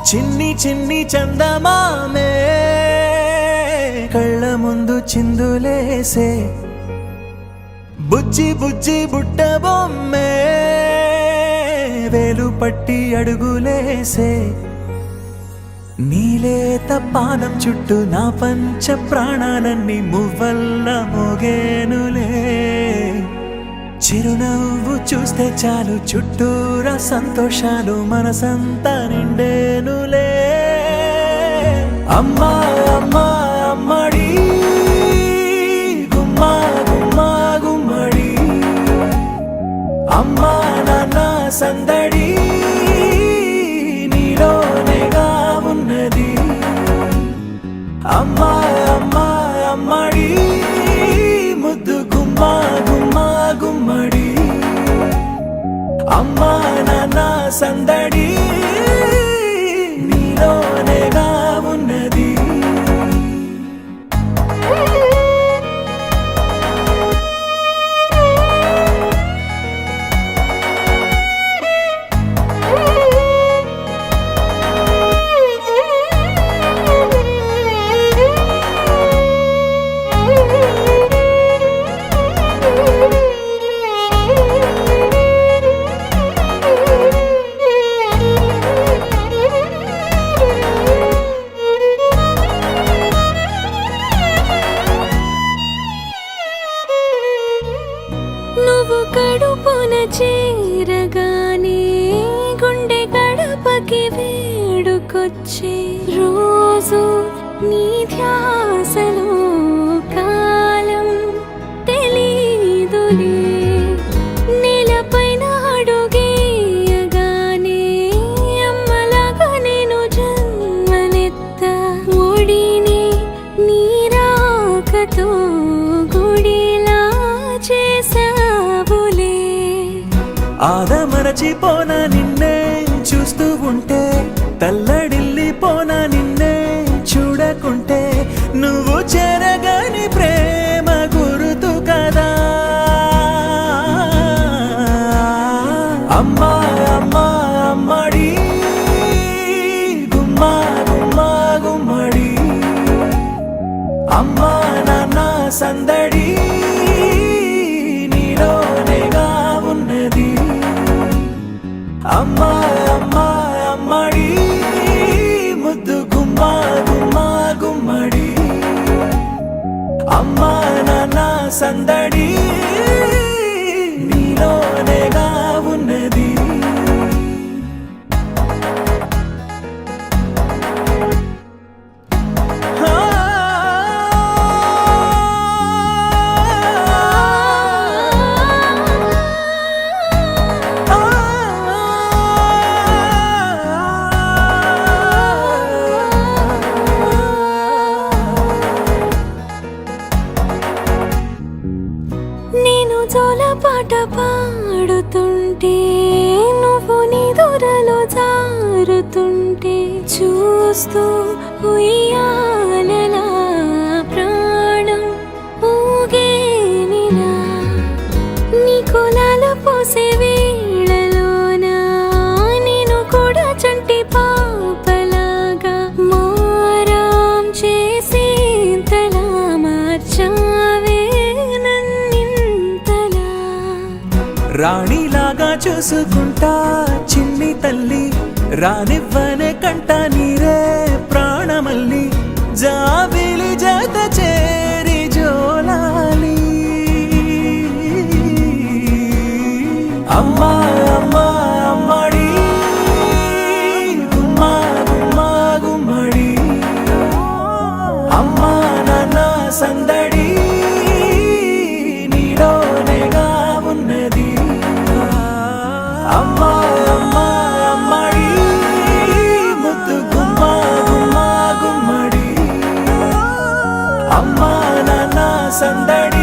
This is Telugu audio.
చిన్ని చిన్ని చందమామే కళ్ళ ముందు చిందులేసే బుజ్జి బుజ్జి బుట్ట బొమ్మే వేలు పట్టి అడుగులేసే నీలేత పానం చుట్టూ నా పంచ ప్రాణాలన్నీ మువ్వల్ల మోగేనులే చిరునవ్వు చూస్తే చాలు చుట్టూరా సంతోషాలు మనసంతా నిండేనులే అమ్మా అమ్మా అమ్మడి గుమ్మా గుమ్మా గుమ్మడి అమ్మా నాన్న సందడి నీలోనేగా ఉన్నది అమ్మా అమ్మా అమ్మడి ముద్దు గుమ్మా గుమ్మా గుమ్మడి అమ్మా నాన్న సందడి నీలోనేగా ఉన్నది నువ్వు కడుపున చేరగానే గుండె గడపకి వేడుకొచ్చే రోజు నీ ధ్యాసలో కాలం తెలీదులే నేలపైన అడుగేయగానే అమ్మలాగా నేను జన్మనెత్త ఒడిని నీ రాకతో గుడిలా చేసావులే ఆదమరచిపోనా నిన్నే చూస్తూ ఉంటే తల్లడిల్లిపోనా నిన్నే చూడకుంటే నువ్వు చెరగని ప్రేమ గురుతు కదా అమ్మా అమ్మా అమ్మడి గుమ్మా గుమ్మా గుమ్మడి అమ్మా నాన్న సందడి నీలోనేగా ఉన్నది అమ్మా అమ్మా అమ్మడి ముద్దు గుమ్మా గుమ్మా గుమ్మడి అమ్మా నాన్న సందడి నీలోనేగా ఉన్నది నేను జోలపాట పాడుతుంటే నువ్వు నీ దూరలో జారుతుంటే చూస్తూ ఉయ్యాలలా ప్రాణం ఊగేనిలా నీ కులాల పోసే వేళలోన నేను కూడా చంటి పాపలాగా మారాం చేసేంతలా మార్చావే రాణిలాగా చూసుకుంటా చిన్ని తల్లి రానివ్వనే కంట నీరే ప్రాణమల్లి జాబిలి జత చేరి జోలాలి అమ్మా అమ్మా అమ్మడి గుమ్మా గుమ్మా గుమ్మడి అమ్మా నాన్న సందడి నీలోనేగా ఉన్నది అమ్మా అమ్మా అమ్మడి ముద్దు గుమ్మా గుమ్మా గుమ్మడి అమ్మా నాన్న సందడి